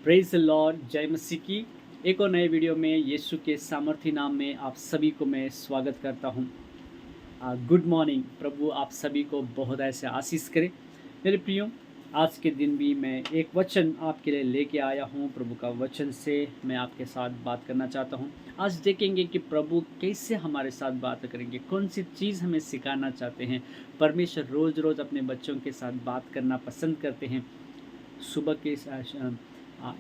Praise the Lord, जय मसीह की एक और नए वीडियो में यीशु के सामर्थी नाम में आप सभी को मैं स्वागत करता हूं। Good morning. प्रभु आप सभी को बहुत ऐसे आशीष करे। मेरे प्रियो, आज के दिन भी मैं एक वचन आपके लिए लेके आया हूं। प्रभु का वचन से मैं आपके साथ बात करना चाहता हूं। आज देखेंगे कि प्रभु कैसे हमारे साथ बात करेंगे, कौन सी चीज़ हमें सिखाना चाहते हैं। परमेश्वर रोज़ रोज़ अपने बच्चों के साथ बात करना पसंद करते हैं। सुबह के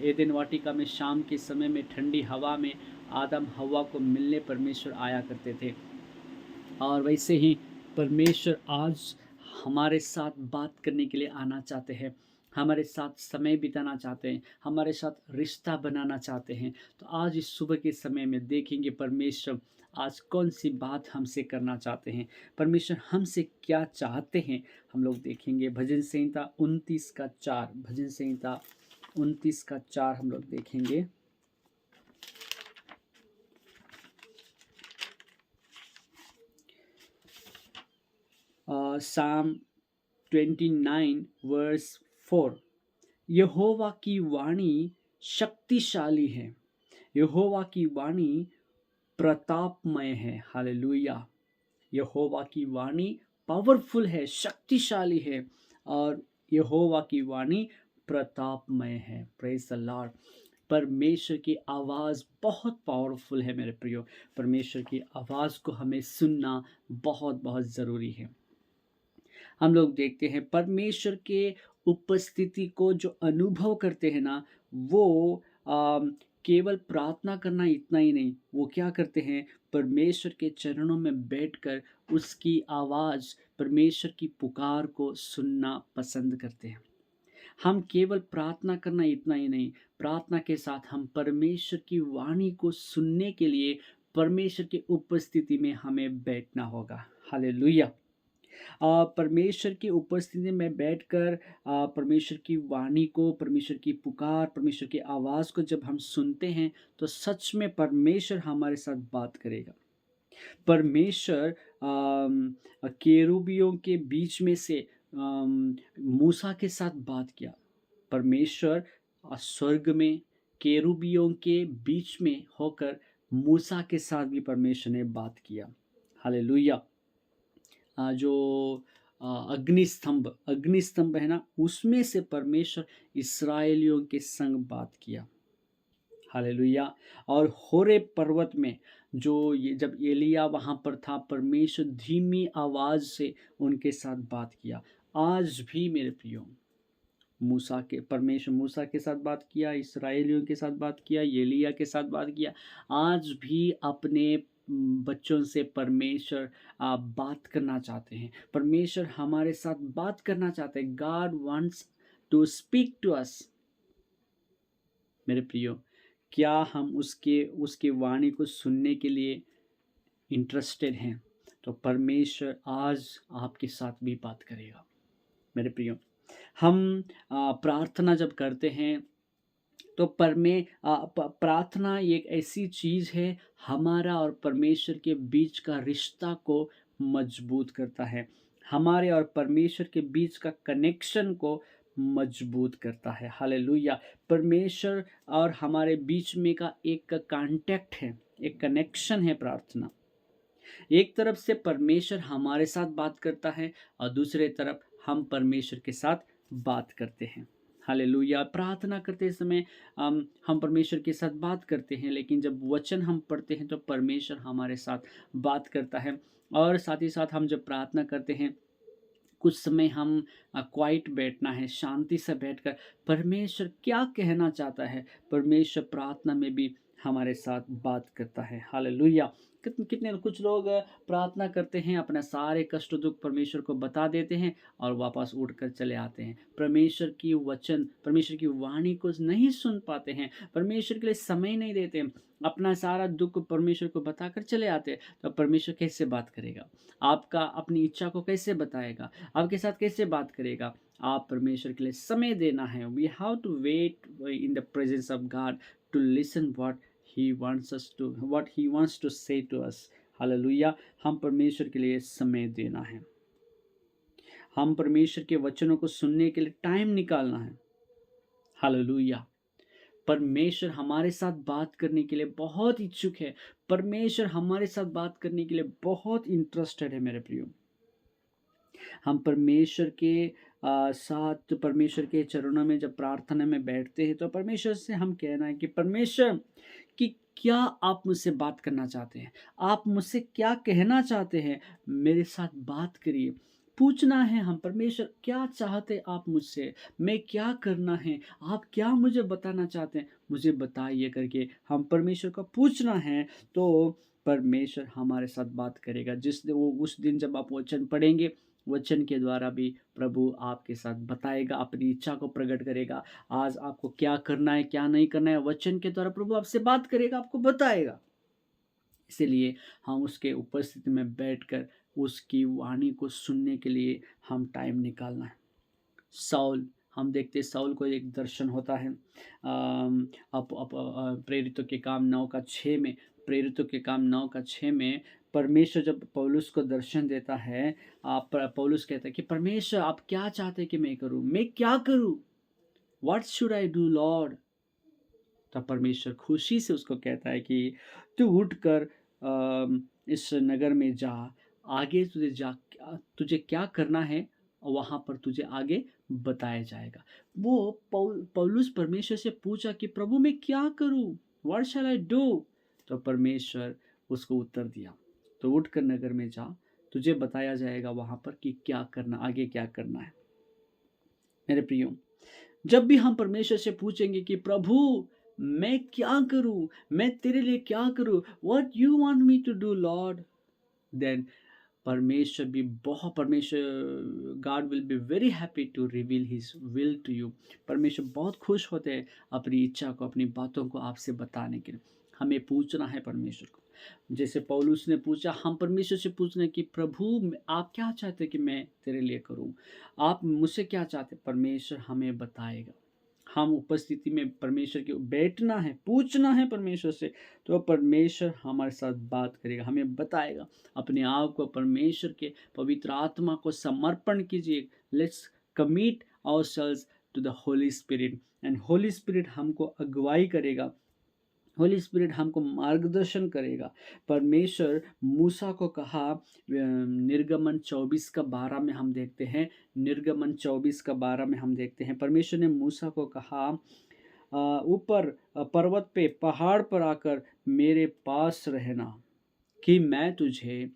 एदेन वाटिका में शाम के समय में ठंडी हवा में आदम हवा को मिलने परमेश्वर आया करते थे। और वैसे ही परमेश्वर आज हमारे साथ बात करने के लिए आना चाहते हैं, हमारे साथ समय बिताना चाहते हैं, हमारे साथ रिश्ता बनाना चाहते हैं। तो आज इस सुबह के समय में देखेंगे परमेश्वर आज कौन सी बात हमसे करना चाहते हैं, परमेश्वर हमसे क्या चाहते हैं। हम लोग देखेंगे भजन संहिता 29 का 4, भजन संहिता 29 का 4 हम लोग देखेंगे। साम 29 वर्स 4। यहोवा की वाणी शक्तिशाली है, यहोवा की वाणी प्रतापमय है। हालेलुया। यहोवा की वाणी पावरफुल है, शक्तिशाली है, और यहोवा की वाणी प्रतापमय है। Praise the Lord. परमेश्वर की आवाज़ बहुत पावरफुल है मेरे प्रियो। परमेश्वर की आवाज़ को हमें सुनना बहुत बहुत ज़रूरी है। हम लोग देखते हैं परमेश्वर के उपस्थिति को जो अनुभव करते हैं ना, वो केवल प्रार्थना करना इतना ही नहीं, वो क्या करते हैं, परमेश्वर के चरणों में बैठकर उसकी आवाज़, परमेश्वर की पुकार को सुनना पसंद करते हैं। हम केवल प्रार्थना करना इतना ही नहीं, प्रार्थना के साथ हम परमेश्वर की वाणी को सुनने के लिए परमेश्वर की उपस्थिति में हमें बैठना होगा। हालेलुया। परमेश्वर की उपस्थिति में बैठकर परमेश्वर की वाणी को, परमेश्वर की पुकार, परमेश्वर की आवाज़ को जब हम सुनते हैं तो सच में परमेश्वर हमारे साथ बात करेगा। परमेश्वर केरूबियों के बीच में से मूसा के साथ बात किया। परमेश्वर स्वर्ग में केरूबियों के बीच में होकर मूसा के साथ भी परमेश्वर ने बात किया। हालेलुया। जो अग्निस्तंभ है ना, उसमें से परमेश्वर इसराइलियों के संग बात किया। हालेलुया। और होरेब पर्वत में जो ये जब एलिया वहाँ पर था, परमेश्वर धीमी आवाज़ से उनके साथ बात किया। आज भी मेरे प्रियो, परमेश्वर मूसा के साथ बात किया, इसराइलियों के साथ बात किया, एलिया के साथ बात किया। आज भी अपने बच्चों से परमेश्वर बात करना चाहते हैं। परमेश्वर हमारे साथ बात करना चाहते हैं। God wants to speak to us. मेरे प्रियो, क्या हम उसके उसके वाणी को सुनने के लिए इंटरेस्टेड हैं? तो परमेश्वर आज आपके साथ भी बात करेगा। मेरे प्रियो, हम प्रार्थना जब करते हैं तो प्रार्थना एक ऐसी चीज़ है, हमारा और परमेश्वर के बीच का रिश्ता को मजबूत करता है, हमारे और परमेश्वर के बीच का कनेक्शन को मजबूत करता है। हालेलुया। परमेश्वर और हमारे बीच में का एक कांटेक्ट है, एक कनेक्शन है प्रार्थना। एक तरफ से परमेश्वर हमारे साथ बात करता है और दूसरे तरफ हम परमेश्वर के साथ बात करते हैं। हालेलुया। प्रार्थना करते समय हम परमेश्वर के साथ बात करते हैं, लेकिन जब वचन हम पढ़ते हैं तो परमेश्वर हमारे साथ बात करता है। और साथ ही साथ हम जब प्रार्थना करते हैं, कुछ समय हम क्वाइट बैठना है, शांति से बैठकर परमेश्वर क्या कहना चाहता है, परमेश्वर प्रार्थना में भी हमारे साथ बात करता है। हालेलुया। कितने कुछ लोग प्रार्थना करते हैं, अपना सारे कष्ट दुख परमेश्वर को बता देते हैं और वापस उठकर चले आते हैं। परमेश्वर की वचन, परमेश्वर की वाणी को नहीं सुन पाते हैं, परमेश्वर के लिए समय नहीं देते, अपना सारा दुख परमेश्वर को बताकर चले आते हैं। तो परमेश्वर कैसे बात करेगा? आपका अपनी इच्छा को कैसे बताएगा? आपके साथ कैसे बात करेगा? आप परमेश्वर के लिए समय देना है। We have to wait in the presence of God to listen what he wants to say to us. Hallelujah. हम परमेश्वर के लिए समय देना है, हम परमेश्वर के वचनों को सुनने के लिए टाइम निकालना है। हालेलुया। परमेश्वर हमारे साथ बात करने के लिए बहुत इच्छुक है। परमेश्वर हमारे साथ बात करने के लिए बहुत इंटरेस्टेड है मेरे प्रियो। हम परमेश्वर के साथ परमेश्वर के चरणों में जब प्रार्थना में बैठते हैं तो परमेश्वर से हम कहना है कि परमेश्वर कि क्या आप मुझसे बात करना चाहते हैं? आप मुझसे क्या कहना चाहते हैं? मेरे साथ बात करिए। पूछना है हम परमेश्वर क्या चाहते आप मुझसे? मैं क्या करना है? आप क्या मुझे बताना चाहते हैं? मुझे बताइए करके हम परमेश्वर को पूछना है तो परमेश्वर हमारे साथ बात करेगा। जिस दिन वो उस दिन जब आप वचन पढ़ेंगे वचन के द्वारा भी प्रभु आपके साथ बताएगा, अपनी इच्छा को प्रकट करेगा। आज आपको क्या करना है, क्या नहीं करना है, वचन के द्वारा प्रभु आपसे बात करेगा, आपको बताएगा। इसीलिए हम उसके उपस्थिति में बैठकर उसकी वाणी को सुनने के लिए हम टाइम निकालना है। साउल हम देखते हैं साउल को एक दर्शन होता है प्रेरितों के काम 9 का 6 में प्रेरितों के काम 9 का 6 में परमेश्वर जब पौलुस को दर्शन देता है पौलुस कहता है कि परमेश्वर आप क्या चाहते हैं कि मैं करूं, मैं क्या करूं, what should I do Lord. तब परमेश्वर खुशी से उसको कहता है कि तू उठकर इस नगर में जा, आगे तुझे क्या करना है वहाँ पर तुझे आगे बताया जाएगा। वो पौलुस परमेश्वर से पूछा कि प्रभु मैं क्या करूँ, व्हाट शैल आई डू। तो परमेश्वर उसको उत्तर दिया, तो उठकर नगर में जा, तुझे बताया जाएगा वहाँ पर कि क्या करना, आगे क्या करना है। मेरे प्रियो, जब भी हम परमेश्वर से पूछेंगे कि प्रभु मैं क्या करूं, मैं तेरे लिए क्या करूं, what you want me to do lord, then परमेश्वर God will be very happy to reveal his will to you. परमेश्वर बहुत खुश होते हैं अपनी इच्छा को, अपनी बातों को आपसे बताने के लिए। हमें पूछना है परमेश्वर को, जैसे पौलुस ने पूछा, हम परमेश्वर से पूछना है कि प्रभु आप क्या चाहते हैं कि मैं तेरे लिए करूं, आप मुझसे क्या चाहते हैं। परमेश्वर हमें बताएगा। हम उपस्थिति में परमेश्वर के बैठना है, पूछना है परमेश्वर से, तो परमेश्वर हमारे साथ बात करेगा, हमें बताएगा। अपने आप को परमेश्वर के पवित्र आत्मा को समर्पण कीजिए। Let's commit ourselves to the Holy Spirit, and Holy Spirit हमको अगुवाई करेगा, होली स्पिरिट हमको मार्गदर्शन करेगा। परमेश्वर मूसा को कहा, निर्गमन 24 का 12 में हम देखते हैं, निर्गमन 24 का 12 में हम देखते हैं परमेश्वर ने मूसा को कहा, ऊपर पर्वत पे पहाड़ पर आकर मेरे पास रहना, कि मैं तुझे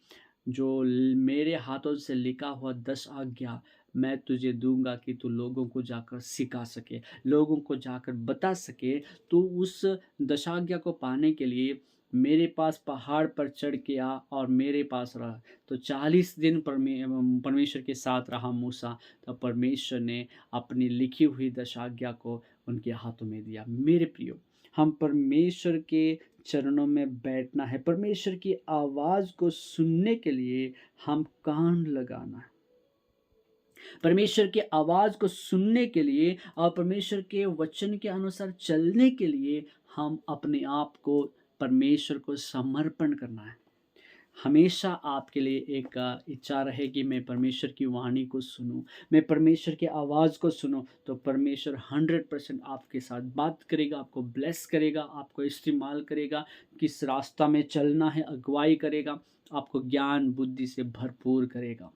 जो मेरे हाथों से लिखा हुआ 10 आज्ञा मैं तुझे दूंगा कि तू लोगों को जाकर सिखा सके, लोगों को जाकर बता सके। तो उस 10 आज्ञा को पाने के लिए मेरे पास पहाड़ पर चढ़ के आ और मेरे पास रहा। तो 40 दिन परमेश्वर के साथ रहा मूसा। तब परमेश्वर ने अपनी लिखी हुई 10 आज्ञा को उनके हाथों में दिया। मेरे प्रियो, हम परमेश्वर के चरणों में बैठना है, परमेश्वर की आवाज़ को सुनने के लिए हम कान लगाना है। परमेश्वर की आवाज़ को सुनने के लिए और परमेश्वर के वचन के अनुसार चलने के लिए हम अपने आप को परमेश्वर को समर्पण करना है। हमेशा आपके लिए एक इच्छा रहेगी, मैं परमेश्वर की वाणी को सुनूं, मैं परमेश्वर की आवाज़ को सुनूं। तो परमेश्वर 100% आपके साथ बात करेगा, आपको ब्लेस करेगा, आपको इस्तेमाल करेगा, किस रास्ता में चलना है अगुवाई करेगा, आपको ज्ञान बुद्धि से भरपूर करेगा।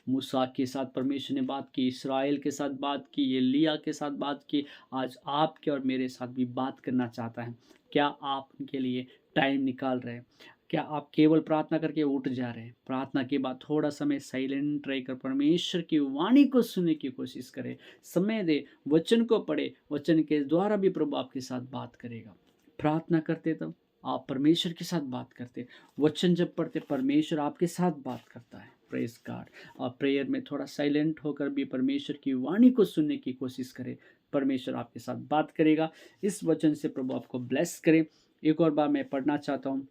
मूसा के साथ परमेश्वर ने बात की, इसराइल के साथ बात की, एलिय्याह के साथ बात की, आज आपके और मेरे साथ भी बात करना चाहता है। क्या आप उनके लिए टाइम निकाल रहे हैं? क्या आप केवल प्रार्थना करके उठ जा रहे हैं? प्रार्थना के बाद थोड़ा समय साइलेंट रहकर परमेश्वर की वाणी को सुनने की कोशिश करें, समय दे, वचन को पढ़े, वचन के द्वारा भी प्रभु आपके साथ बात करेगा। प्रार्थना करते तब आप परमेश्वर के साथ बात करते, वचन जब पढ़ते परमेश्वर आपके साथ बात करता है। Praise God. और प्रेयर में थोड़ा साइलेंट होकर भी परमेश्वर की वाणी को सुनने की कोशिश करें, परमेश्वर आपके साथ बात करेगा। इस वचन से प्रभु आपको ब्लेस करे। एक और बार मैं पढ़ना चाहता हूँ,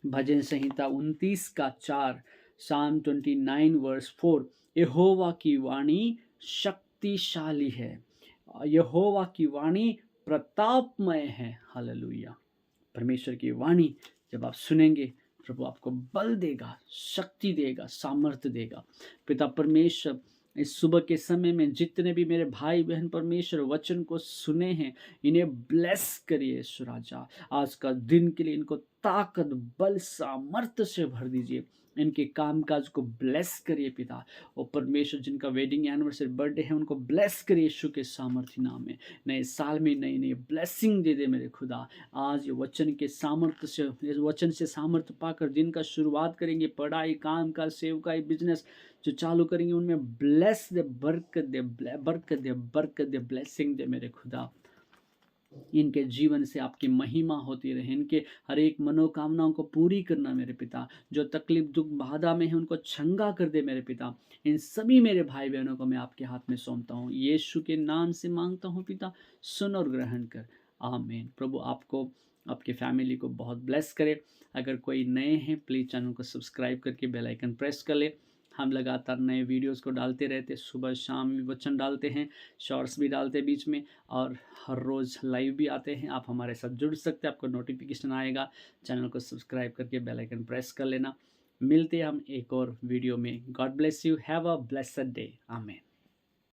भजन संहिता 29 का 4, Psalm 29 verse 4। यहोवा की वाणी शक्तिशाली है, यहोवा की वाणी प्रतापमय है। हालेलुया। परमेश्वर की वाणी जब आप सुनेंगे प्रभु आपको बल देगा, शक्ति देगा, सामर्थ्य देगा। पिता परमेश्वर इस सुबह के समय में जितने भी मेरे भाई-बहन परमेश्वर वचन को सुने हैं, इन्हें ब्लेस करिए यीशु राजा। आज का दिन के लिए इनको ताकत, बल, सामर्थ्य से भर दीजिए। इनके काम-काज को ब्लेस करिए पिता। और परमेश्वर जिनका वेडिंग एनिवर्सरी, बर्थडे है, उनको ब्लेस करिए यीशु के सामर्थी नाम में। नए साल में नई-नई ब्लेसिंग दे दे मेरे खुदा। आज ये वचन के सामर्थ्य से, इस वचन से सामर्थ्य पाकर दिन का शुरुआत करेंगे, पढ़ाई, काम-काज, सेवकाई, बिज़नेस जो चालू करेंगे उनमें ब्लेस दे, बरकत दे, बरकत दे, बरकत दे, ब्लेसिंग दे मेरे खुदा। इनके जीवन से आपकी महिमा होती रहे, इनके हर एक मनोकामनाओं को पूरी करना मेरे पिता। जो तकलीफ, दुख, बाधा में है उनको चंगा कर दे मेरे पिता। इन सभी मेरे भाई बहनों को मैं आपके हाथ में सौंपता हूँ, यीशु के नाम से मांगता हूँ पिता, सुन और ग्रहण कर। आमीन। प्रभु आपको, आपकी फैमिली को बहुत ब्लेस करे। अगर कोई नए हैं प्लीज़ चैनल को सब्सक्राइब करके बेल आइकन प्रेस कर ले। हम लगातार नए वीडियोस को डालते रहते, सुबह शाम भी वचन डालते हैं, शॉर्ट्स भी डालते हैं बीच में, और हर रोज़ लाइव भी आते हैं। आप हमारे साथ जुड़ सकते हैं, आपको नोटिफिकेशन आएगा। चैनल को सब्सक्राइब करके बेल आइकन प्रेस कर लेना। मिलते हैं हम एक और वीडियो में। God bless you, have a blessed day. आमीन।